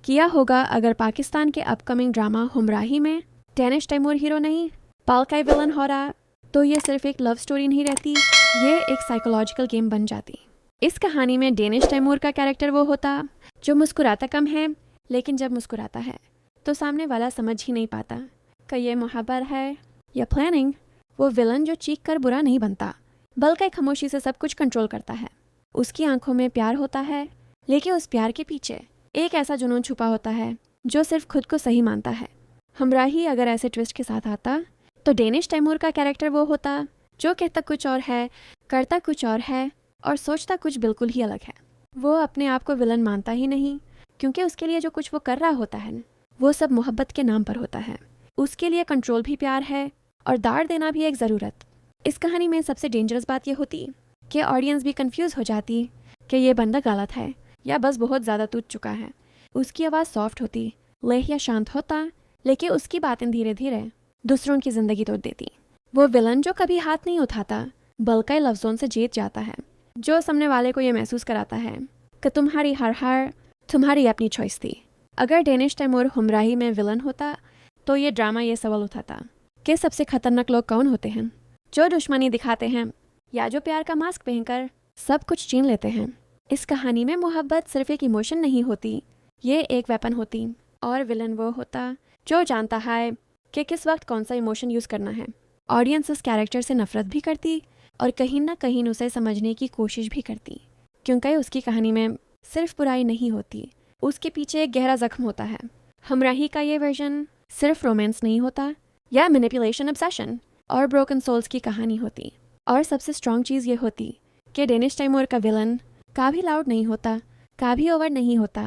किया होगा अगर पाकिस्तान के अपकमिंग ड्रामा हमराही में डेनिश तैमूर हीरो नहीं, पालकाई विलन हो रहा, तो ये सिर्फ एक लव स्टोरी नहीं रहती, ये एक साइकोलॉजिकल गेम बन जाती। इस कहानी में डेनिश तैमूर का कैरेक्टर वो होता जो मुस्कुराता कम है, लेकिन जब मुस्कुराता है तो सामने वाला समझ ही नहीं पाता कि ये मोहब्बत है या प्लानिंग। वो विलन जो चीख कर बुरा नहीं बनता, बल्कि खामोशी से सब कुछ कंट्रोल करता है। उसकी आंखों में प्यार होता है, लेकिन उस प्यार के पीछे एक ऐसा जुनून छुपा होता है जो सिर्फ खुद को सही मानता है। हमराही अगर ऐसे ट्विस्ट के साथ आता तो डेनिश तैमूर का कैरेक्टर वो होता जो कहता कुछ और है, करता कुछ और है और सोचता कुछ बिल्कुल ही अलग है। वो अपने आप को विलन मानता ही नहीं, क्योंकि उसके लिए जो कुछ वो कर रहा होता है वो सब मोहब्बत के नाम पर होता है। उसके लिए कंट्रोल भी प्यार है और दाड़ देना भी एक ज़रूरत। इस कहानी में सबसे डेंजरस बात ये होती कि ऑडियंस भी कंफ्यूज हो जाती कि ये बंदा गलत है या बस बहुत ज़्यादा टूट चुका है। उसकी आवाज़ सॉफ्ट होती, लेह या शांत होता, लेकिन उसकी बातें धीरे धीरे दूसरों की ज़िंदगी तोड़ देती। वो विलन जो कभी हाथ नहीं उठाता, बल्कि लफ्ज़ों से जीत जाता है, जो सामने वाले को ये महसूस कराता है कि तुम्हारी हर हार तुम्हारी अपनी चॉइस थी। अगर डेनिश तैमूर हमराही में विलन होता तो ये ड्रामा ये सवाल उठाता कि सबसे खतरनाक लोग कौन होते हैं, जो दुश्मनी दिखाते हैं या जो प्यार का मास्क पहनकर सब कुछ छीन लेते हैं। इस कहानी में मोहब्बत सिर्फ एक इमोशन नहीं होती, ये एक वेपन होती, और विलन वो होता जो जानता है कि किस वक्त कौन सा इमोशन यूज़ करना है। ऑडियंस उस कैरेक्टर से नफरत भी करती और कहीं ना कहीं उसे समझने की कोशिश भी करती, क्योंकि उसकी कहानी में सिर्फ बुराई नहीं होती, उसके पीछे एक गहरा जख्म होता है। हमराही का ये वर्जन सिर्फ रोमांस नहीं होता या मैनिपुलेशन, ऑब्सेशन और ब्रोकन सोल्स की कहानी होती। और सबसे स्ट्रॉन्ग चीज़ ये होती कि डेनिश तैमूर का विलन का भी लाउड नहीं होता, का भी ओवर नहीं होता,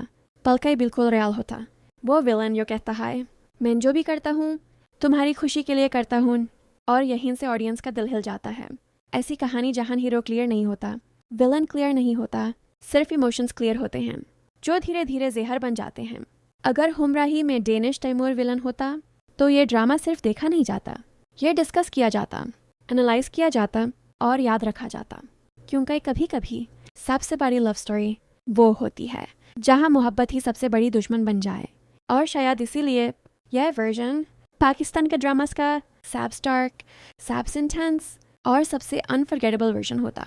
बल्कि बिल्कुल रियल होता। वो विलन जो कहता है मैं जो भी करता हूँ तुम्हारी खुशी के लिए करता हूँ, और यहीं से ऑडियंस का दिल हिल जाता है। ऐसी कहानी जहां हीरो क्लियर नहीं होता, विलन क्लियर नहीं होता, सिर्फ इमोशंस क्लियर होते हैं जो धीरे धीरे जहर बन जाते हैं। अगर हमराही में डेनिश तैमूर विलन होता तो ये ड्रामा सिर्फ देखा नहीं जाता, ये डिस्कस किया जाता, एनालाइज किया जाता और याद रखा जाता, क्योंकि कभी कभी सबसे बड़ी लव स्टोरी वो होती है जहां मोहब्बत ही सबसे बड़ी दुश्मन बन जाए। और शायद इसीलिए यह वर्जन पाकिस्तान के ड्रामास का सबसे डार्क, सबसे इंटेंस और सबसे अनफॉरगेटेबल वर्जन होता।